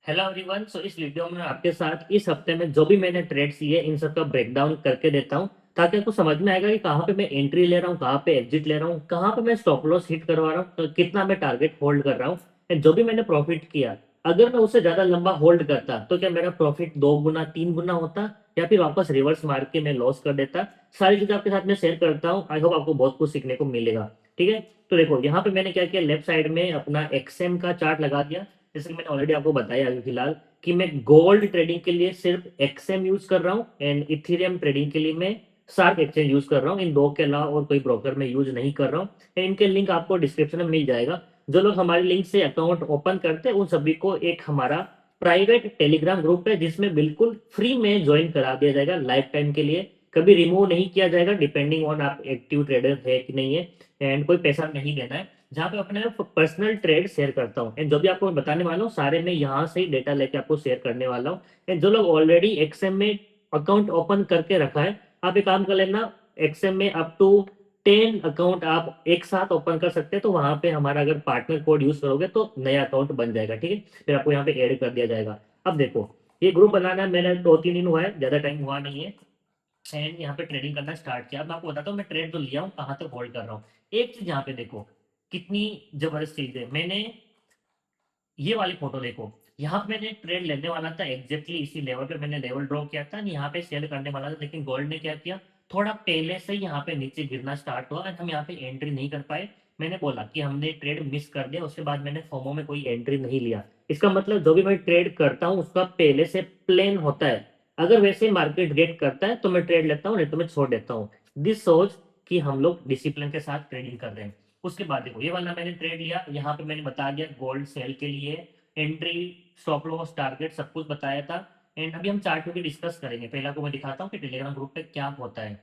Hello everyone. सो इस video में आपके साथ इस हफ्ते में जो भी मैंने ट्रेड्स लिए इन सब का ब्रेकडाउन करके देता हूँ, ताकि आपको समझ में आएगा कि कहाँ पे मैं एंट्री ले रहा हूँ, कहाँ पे एग्जिट ले रहा हूँ, कहाँ पे मैं स्टॉप लॉस हिट करवा रहा हूँ, तो कितना मैं टारगेट होल्ड कर रहा हूँ। एंड जो भी मैंने प्रॉफिट किया, अगर मैं उससे ज्यादा लंबा होल्ड करता तो क्या मेरा प्रॉफिट 2 गुना 3 गुना होता, या फिर वापस रिवर्स मार के मैं लॉस कर देता। सारी चीजें आपके साथ में शेयर करता हूँ। आई होप आपको बहुत कुछ सीखने को मिलेगा। ठीक है, तो देखो यहाँ पे मैंने क्या किया, लेफ्ट साइड में अपना एक्सएम का चार्ट लगा दिया। जैसे कि मैंने ऑलरेडी आपको बताया अभी फिलहाल कि मैं गोल्ड ट्रेडिंग के लिए सिर्फ एक्सएम यूज कर रहा हूँ, एंड इथेरियम ट्रेडिंग के लिए मैं शार्क एक्सचेंज यूज कर रहा हूँ। इन दो के अलावा और कोई ब्रोकर मैं यूज नहीं कर रहा हूँ। इनके लिंक आपको डिस्क्रिप्शन में मिल जाएगा। जो लोग हमारे लिंक से अकाउंट ओपन करते हैं उन सभी को एक हमारा प्राइवेट टेलीग्राम ग्रुप है, जिसमें बिल्कुल फ्री में ज्वाइन करा दिया जाएगा लाइफ टाइम के लिए। कभी रिमूव नहीं किया जाएगा, डिपेंडिंग ऑन आप एक्टिव ट्रेडर है कि नहीं है। एंड कोई पैसा नहीं देना है, जहाँ पे अपने पर्सनल ट्रेड शेयर करता हूँ। एंड जो भी आपको मैं बताने वाला हूँ सारे मैं यहाँ से ही डेटा लेके आपको शेयर करने वाला हूँ। एंड जो लोग ऑलरेडी एक्सएम में अकाउंट ओपन करके रखा है, आप एक काम कर लेना। एक्सएम में अप टू 10 अकाउंट आप एक साथ ओपन कर सकते हैं, तो वहां पे हमारा अगर पार्टनर कोड यूज करोगे तो नया अकाउंट बन जाएगा। ठीक है, फिर आपको यहाँ पे ऐड कर दिया जाएगा। अब देखो, ये ग्रुप बनाना मैंने 2-3 दिन हुआ है, ज्यादा टाइम हुआ नहीं है। एंड यहाँ पे ट्रेडिंग करना स्टार्ट किया। अब मैं आपको बताता हूँ मैं ट्रेड जो लिया हूँ कहाँ तक होल्ड कर रहा हूँ। एक चीज यहाँ पे देखो, कितनी जबरदस्त चीज है। मैंने ये वाली फोटो देखो, यहाँ पे मैंने ट्रेड लेने वाला था एग्जैक्टली इसी लेवल पे, मैंने लेवल ड्रॉ किया था, यहाँ पे सेल करने वाला था। लेकिन गोल्ड ने क्या किया, थोड़ा पहले से ही यहाँ पे नीचे गिरना स्टार्ट हुआ और हम यहाँ पे एंट्री नहीं कर पाए। मैंने बोला कि हमने ट्रेड मिस कर दिया, उसके बाद मैंने फोमो में कोई एंट्री नहीं लिया। इसका मतलब जो भी मैं ट्रेड करता हूँ उसका पहले से प्लान होता है। अगर वैसे मार्केट गेट करता है तो मैं ट्रेड लेता हूँ, नहीं तो मैं छोड़ देता हूँ। दिस सोच कि हम लोग डिसिप्लिन के साथ ट्रेडिंग कर रहे हैं। उसके बाद देखो, ये वाला मैंने ट्रेड लिया, यहाँ पे मैंने बता दिया गोल्ड सेल के लिए एंट्री, स्टॉप लॉस, टारगेट सब कुछ बताया था। एंड अभी हम चार्ट पे भी डिस्कस करेंगे। पहले आपको मैं दिखाता हूँ कि टेलीग्राम ग्रुप पे क्या होता है।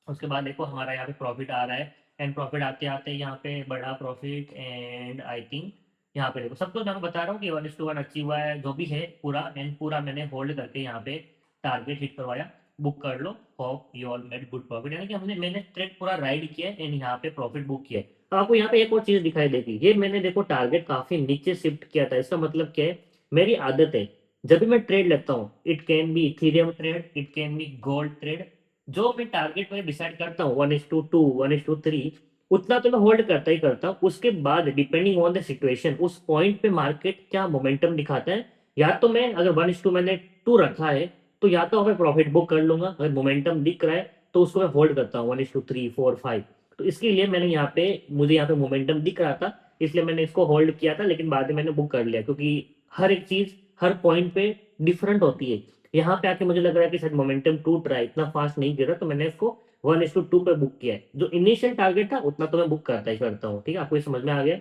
उसके बाद देखो हमारा यहाँ पे प्रॉफिट आ रहा है। एंड प्रॉफिट आते आते यहाँ पे बड़ा प्रॉफिट, एंड आई थिंक यहाँ पे देखो सब कुछ मैं आपको बता रहा हूँ कि 1:1 अचीव हुआ है, जो भी है पूरा। एंड पूरा मैंने होल्ड करके यहाँ पे टारगेट हिट करवाया। बुक कर लो, hope you all made good profit, यानी कि मैंने ट्रेड पूरा राइड किया एंड यहाँ पे प्रॉफिट बुक किया। तो आपको यहाँ पे एक और चीज दिखाई देगी, ये मैंने देखो टारगेट काफी नीचे शिफ्ट किया था। इसका मतलब क्या है, मेरी आदत है जब भी मैं ट्रेड लेता हूँ, it can be Ethereum trade, it can be gold trade, जो मैं टारगेट में डिसाइड करता हूँ 1:2, 1:3, उतना तो मैं होल्ड करता ही करता हूँ। उसके बाद डिपेंडिंग ऑन द सिचुएशन उस पॉइंट पे मार्केट क्या मोमेंटम दिखाता है, या तो मैं अगर 1:2 मैंने 2 रखा है तो या तो मैं प्रॉफिट बुक कर लूंगा, अगर मोमेंटम दिख रहा है तो उसको मैं होल्ड करता हूँ 1:3, 4, 5। तो इसके लिए मैंने यहाँ पे, मुझे यहाँ पे मोमेंटम दिख रहा था इसलिए मैंने इसको होल्ड किया था, लेकिन बाद में मैंने बुक कर लिया, क्योंकि हर एक चीज हर पॉइंट पे डिफरेंट होती है। यहाँ पे आके मुझे लग रहा है कि शायद मोमेंटम टूट रहा है, इतना फास्ट नहीं गिरा, तो मैंने इसको 1:2 पे बुक किया है। जो इनिशियल टारगेट था उतना तो मैं बुक करता ही करता हूँ। ठीक है, आपको ये समझ में आ गया।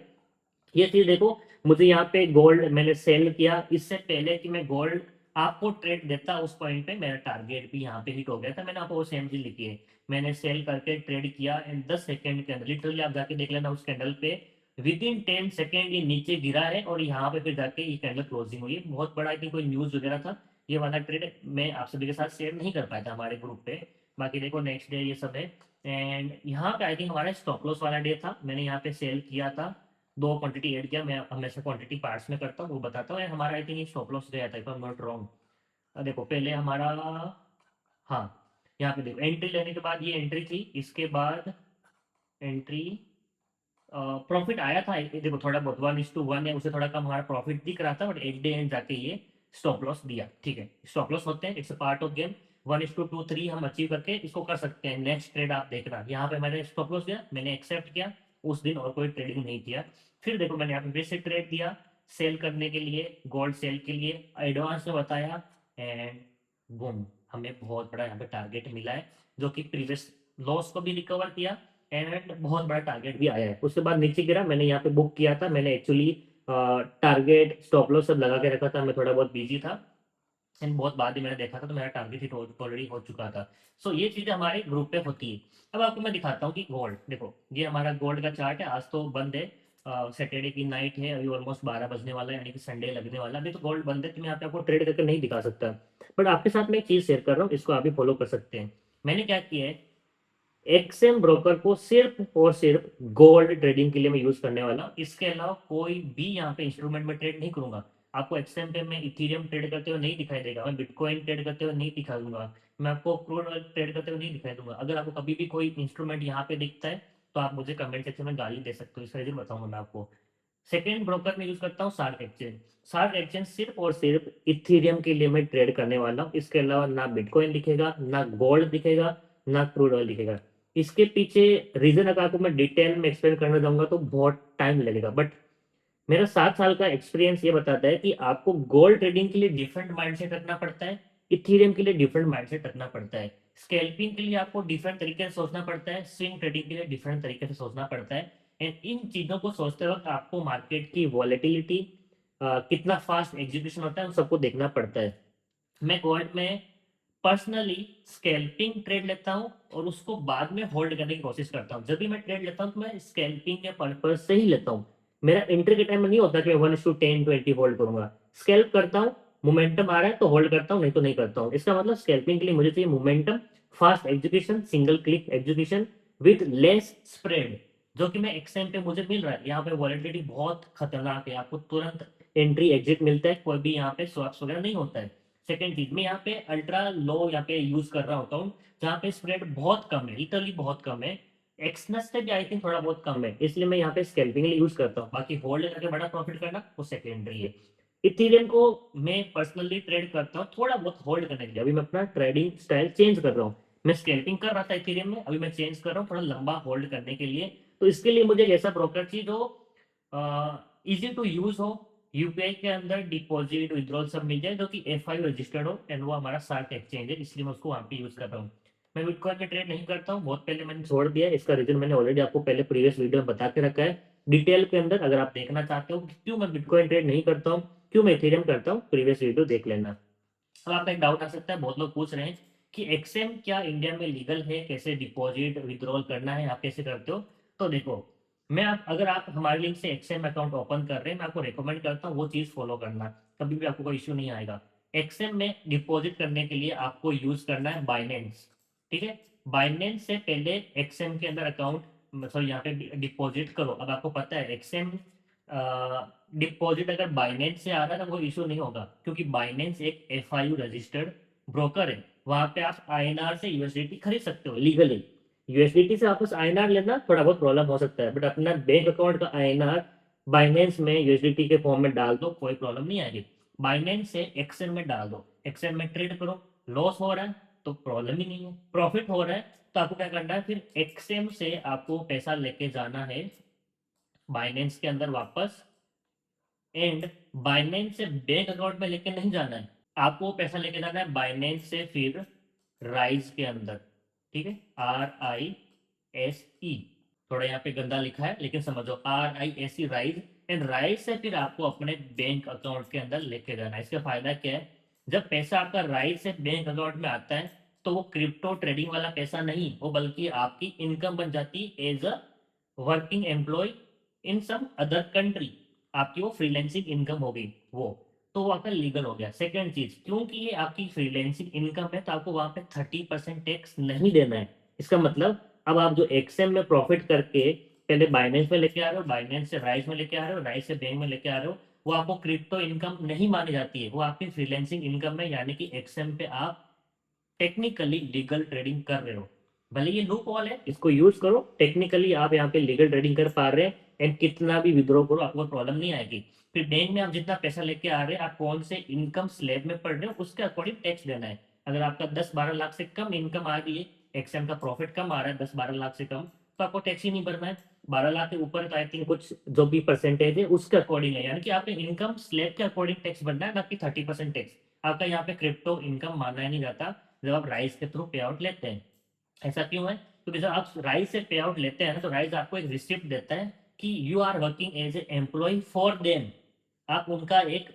ये चीज देखो, मुझे यहाँ पे गोल्ड मैंने सेल किया, इससे पहले कि मैं गोल्ड आपको ट्रेड देता उस पॉइंट पे मेरा टारगेट भी यहाँ पे हिट हो गया था। मैंने आपको वो सेम चीज लिखी है, मैंने सेल करके ट्रेड किया एंड 10 सेकेंड के अंदर लिटरली आप जाके देख लेना उस कैंडल पे, विद इन 10 सेकेंड ये नीचे गिरा है और यहाँ पे फिर जाके ये कैंडल क्लोजिंग हुई है। बहुत बड़ा आई थिंक कोई न्यूज वगैरह था। ये वाला ट्रेड मैं आप सभी के साथ शेयर नहीं कर पाया था हमारे ग्रुप पे। बाकी देखो नेक्स्ट डे ये सब है। एंड यहाँ पे आई थिंक हमारा स्टॉप लॉस वाला डे था, मैंने यहाँ पे सेल किया था, 2 क्वांटिटी ऐड किया। मैं हमेशा क्वांटिटी पार्ट्स में करता हूँ, वो बताता हूँ। हमारा आई थिंक स्टॉप लॉस गया था, if I am not wrong. देखो पहले हमारा, हाँ, यहाँ पे देखो एंट्री लेने के बाद ये एंट्री थी, इसके बाद एंट्री, प्रॉफिट आया था देखो थोड़ा बहुत 1:1 है, उससे थोड़ा कम हमारा प्रॉफिट दिख रहा था, बट एक डे एंड जाके ये स्टॉप लॉस दिया। ठीक है, स्टॉप लॉस होते हैं, it's a part of game. 1:2, 3 हम अचीव करके इसको कर सकते हैं। नेक्स्ट ट्रेड आप देखना, यहाँ पे मैंने स्टॉप लॉस दिया, मैंने एक्सेप्ट किया उस दिन और कोई ट्रेडिंग नहीं किया। फिर देखो मैंने यहाँ पे फिर से ट्रेड दिया सेल करने के लिए, गोल्ड सेल के लिए एडवांस में बताया। एंड बूम, हमें बहुत बड़ा यहाँ पे टारगेट मिला है, जो कि प्रीवियस लॉस को भी रिकवर किया एंड बहुत बड़ा टारगेट भी आया है। उसके बाद नीचे गिरा, मैंने यहाँ पे बुक किया था। मैंने एक्चुअली टारगेट स्टॉप लॉस सब लगा के रखा था, मैं थोड़ा बहुत बिजी था एंड बहुत बाद ही मैंने देखा था तो मेरा टारगेट हिट ऑलरेडी हो चुका था। सो ये चीजें हमारे ग्रुप पे होती है। अब आपको मैं दिखाता हूँ कि गोल्ड देखो, ये हमारा गोल्ड का चार्ट है। आज तो बंद है, सैटरडे की नाइट है, अभी ऑलमोस्ट 12 बजने वाला है, यानी कि संडे लगने वाला है। अभी तो गोल्ड बंद है तो मैं यहाँ पे आपको ट्रेड करके नहीं दिखा सकता, बट आपके साथ मैं एक चीज शेयर कर रहा हूँ, इसको आप भी फॉलो कर सकते हैं। मैंने क्या किया है, एक्सएम ब्रोकर को सिर्फ और सिर्फ गोल्ड ट्रेडिंग के लिए मैं यूज करने वाला हूँ। इसके अलावा कोई भी यहाँ पे इंस्ट्रूमेंट में ट्रेड नहीं करूंगा। आपको एक्सएम पे मैं इथेरियम ट्रेड करते हुए नहीं दिखाई देगा, मैं बिटकॉइन ट्रेड करते हुए नहीं दिखा दूंगा, मैं आपको क्रूड ऑयल ट्रेड करते हुए नहीं दिखाई दूंगा। अगर आपको कभी भी कोई इंस्ट्रूमेंट यहाँ पे दिखता है तो आप मुझे कमेंट सेक्शन में गाली दे सकते हो, इसका रीजन बताऊंगा मैं आपको। सेकेंड ब्रोकर में यूज करता हूँ शार्क एक्सचेंज। शार्क एक्सचेंज सिर्फ और सिर्फ इथेरियम के लिए मैं ट्रेड करने वाला हूँ, इसके अलावा ना बिटकॉइन दिखेगा, ना गोल्ड दिखेगा, ना क्रूड ऑयल दिखेगा। इसके पीछे रीजन अगर आपको मैं डिटेल में एक्सप्लेन करना चाहूंगा तो बहुत टाइम लगेगा, बट मेरा 7 साल का एक्सपीरियंस ये बताता है कि आपको गोल्ड ट्रेडिंग के लिए डिफरेंट माइंडसेट रखना पड़ता है, इथेरियम के लिए डिफरेंट माइंडसेट रखना पड़ता है, स्कैल्पिंग के लिए आपको डिफरेंट तरीके से सोचना पड़ता है, स्विंग ट्रेडिंग के लिए डिफरेंट तरीके से सोचना पड़ता है। एंड इन चीजों को सोचते वक्त आपको मार्केट की वॉलेटिलिटी, कितना फास्ट एग्जीक्यूशन होता है, उन सबको देखना पड़ता है। मैं गोल्ड में पर्सनली स्कैल्पिंग ट्रेड लेता हूँ और उसको बाद में होल्ड करने की कोशिश करता हूँ। जब भी मैं ट्रेड लेता हूँ तो मैं स्कैल्पिंग के पर्पज से ही लेता हूँ। मेरा एंट्री के टाइम में नहीं होता कि मैं 1:10 20 होल्ड करूंगा। स्कैल्प करता हूँ, मोमेंटम आ रहा है तो होल्ड करता हूँ, नहीं तो नहीं करता हूँ। इसका मतलब स्कैल्पिंग के लिए मुझे चाहिए momentum, fast execution, single click execution with less spread, जो कि मैं एक्सचेंज पे मुझे मिल रहा है। यहाँ पे वॉलेटिलिटी बहुत खतरनाक है, आपको तुरंत एंट्री एग्जिट मिलता है, कोई भी यहाँ पे स्वैप्स वगैरह नहीं होता है। सेकंड चीज, मैं यहाँ पे अल्ट्रा लो यहाँ पे यूज कर रहा होता हूँ, जहाँ पे स्प्रेड बहुत कम है, लिटरली बहुत कम है। एक्सनस से भी आई थिंक थोड़ा बहुत कम है, इसलिए मैं यहाँ पे स्कैल्पिंग के लिए यूज करता हूँ। बाकी होल्ड करके बड़ा प्रॉफिट करना वो सेकेंडरी है। इथेरियम को मैं पर्सनली ट्रेड करता हूँ थोड़ा बहुत होल्ड करने के लिए। अभी मैं अपना ट्रेडिंग स्टाइल चेंज कर रहा हूँ, मैं स्कैल्पिंग कर रहा था इथेरियम में, अभी मैं चेंज कर रहा हूँ थोड़ा लंबा होल्ड करने के लिए। तो इसके लिए मुझे एक ऐसा ब्रोकर चाहिए जो इजी टू यूज हो, यूपीआई के अंदर डिपॉजिट विड्रॉल सब मिल जाए, जो कि F5 रजिस्टर्ड हो, एंड वो हमारा शार्क एक्सचेंज है, इसलिए मैं उसको वहाँ पे यूज कर रहा हूँ। मैं बिटकॉइन में ट्रेड नहीं करता हूँ, बहुत पहले मैंने छोड़ दिया है। इसका रीजन मैंने ऑलरेडी आपको पहले प्रीवियस वीडियो में बता के रखा है डिटेल के अंदर। अगर आप देखना चाहते हो कि क्यों मैं बिटकॉइन ट्रेड नहीं करता हूँ, क्यों मैं इथेरियम करता हूँ, प्रीवियस वीडियो देख लेना। अब आपका एक डाउट आ सकता है, बहुत लोग पूछ रहे हैं कि एक्सएम क्या इंडिया में लीगल है, कैसे डिपॉजिट विड्रॉल करना है, आप कैसे करते हो। तो देखो, मैं आप अगर आप हमारे लिंक से एक्सएम अकाउंट ओपन कर रहे हैं, मैं आपको रिकमेंड करता हूँ वो चीज़ फॉलो करना, कभी भी आपको कोई इश्यू नहीं आएगा। एक्सएम में डिपॉजिट करने के लिए आपको यूज करना है बाइनेंस, ठीक है। बाइनेंस से पहले एक्सएम के अंदर अकाउंट, सॉरी यहाँ पे डिपॉजिट करो। अब आपको पता है एक्सएम डिपॉजिट अगर बाइनेंस से आ रहा है तो कोई इशू नहीं होगा, क्योंकि बाइनेंस एक FIU रजिस्टर्ड ब्रोकर है। वहां पे आप INR से यूएसडीटी खरीद सकते हो लीगली। यूएसडीटी से वापस INR लेना थोड़ा बहुत प्रॉब्लम हो सकता है, बट अपना बैंक अकाउंट का INR बाइनेंस में यूएसडीटी के फॉर्म में डाल दो, कोई प्रॉब्लम नहीं आएगी। बाइनेंस से एक्सएम में डाल दो, एक्सएम में ट्रेड करो। लॉस हो रहा है तो प्रॉब्लम ही नहीं है, प्रॉफिट हो रहा है तो आपको क्या करना है, फिर एक्सएम से आपको पैसा लेके जाना है बाइनेंस के अंदर वापस। एंड बाइनेंस से बैंक अकाउंट में लेके नहीं जाना है, आपको पैसा लेके जाना है बाइनेंस से फिर राइज के अंदर, ठीक है। RISE, थोड़ा यहाँ पे गंदा लिखा है लेकिन समझो, RISE राइज। एंड राइज से फिर आपको अपने बैंक अकाउंट के अंदर लेके जाना है। इसका फायदा क्या है, जब पैसा आपका राइज से बैंक अकाउंट में आता है तो वो क्रिप्टो ट्रेडिंग वाला पैसा नहीं, वो बल्कि आपकी इनकम बन जाती है as a working employ in some other country. आपकी वो फ्रीलैंसिंग इनकम हो गई, वो आपका लीगल हो गया। सेकंड चीज, क्योंकि ये आपकी फ्रीलैंसिंग इनकम है तो आपको वहां पे 30% टैक्स नहीं देना है। इसका मतलब अब आप जो एक्सएम में प्रॉफिट करके पहले बाइनेंस में लेके आ रहे हो, बाइनेंस से राइस में लेके आ रहे हो, राइस से बैंक में लेके आ रहे हो, वो आपको क्रिप्टो इनकम नहीं मानी जाती है, वो आपकी फ्रीलैंसिंग इनकम है। यानी कि एक्सएम पे आप टेक्निकली लीगल ट्रेडिंग कर रहे हो। भले ये लूप हॉल है, इसको यूज करो, टेक्निकली आप यहाँ पे लीगल ट्रेडिंग कर पा रहे हैं। एंड कितना भी विड्रॉ करो आपको प्रॉब्लम नहीं आएगी। फिर बैंक में आप जितना पैसा लेके आ रहे हैं, आप कौन से इनकम स्लैब में पढ़ रहे हो उसके अकॉर्डिंग टैक्स देना है। अगर आपका 10-12 लाख से कम इनकम आ रही है, एक्सएम का प्रॉफिट कम आ रहा है 10-12 लाख से कम, तो आपको टैक्स ही नहीं भरना है। 12 लाख के ऊपर तो आई थिंक कुछ जो भी परसेंटेज है उसके अकॉर्डिंग है, यानी कि आपके इनकम स्लैब के अकॉर्डिंग टैक्स भरना है, ना कि 30% टैक्स। आपका यहाँ पे क्रिप्टो इनकम माना ही नहीं जाता जब आप राइस के थ्रू पे आउट लेते हैं। ऐसा क्यों है, क्योंकि जब आप राइस से पे आउट लेते हैं ना, तो राइस आपको एक रिसिप्ट देता है कि you are working as a employ for them, आप उनका एक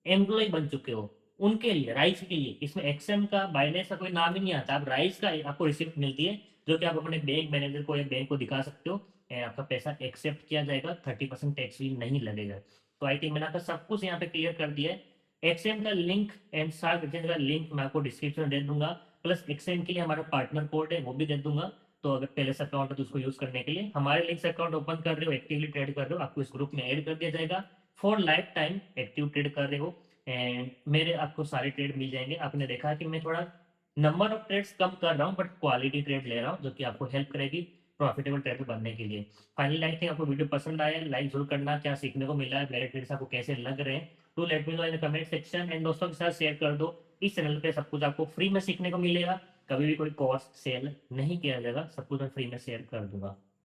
एम्प्लॉय बन चुके हो उनके लिए, राइस के लिए। इसमें एक्सएम का बाइनेंस का कोई नाम ही नहीं आता, आप राइस का आपको रिसिप्ट मिलती है, जो कि आप अपने बैंक मैनेजर को या बैंक को दिखा सकते हो। आपका पैसा एक्सेप्ट किया जाएगा, 30% टैक्स भी नहीं लगेगा। तो आई थिंक मैंने आपका सब कुछ यहाँ पे क्लियर कर दिया है। एक्सएम का लिंक एंड शार्क एक्सचेंज का लिंक मैं आपको डिस्क्रिप्शन में दे दूंगा, प्लस एक्सएम के लिए हमारा पार्टनर कोड है वो भी दे दूंगा। तो अगर पहले से अकाउंट है तो उसको यूज करने के लिए हमारे लिंक से अकाउंट ओपन कर रहे हो, एक्टिवली ट्रेड कर रहे हो, आपको इस ग्रुप में ऐड कर दिया जाएगा। For life time active trade कर रहे हो एंड मेरे आपको सारे ट्रेड मिल जाएंगे। आपने देखा कि मैं थोड़ा नंबर ऑफ ट्रेड्स कम कर रहा हूँ बट क्वालिटी ट्रेड ले रहा हूँ जो कि आपको हेल्प करेगी प्रॉफिटेबल ट्रेडर बनने के लिए। फाइनली आई थिंक आपको वीडियो पसंद आया, लाइक जरूर करना। क्या सीखने को मिला है, मेरे ट्रेड्स आपको कैसे लग रहे हैं, to let me know in the comment section and दोस्तों के साथ शेयर कर दो। इस चैनल पे सब कुछ आपको फ्री में सीखने को मिलेगा, कभी भी कोई कोर्स सेल नहीं किया जाएगा, सब कुछ मैं फ्री में शेयर कर दूंगा।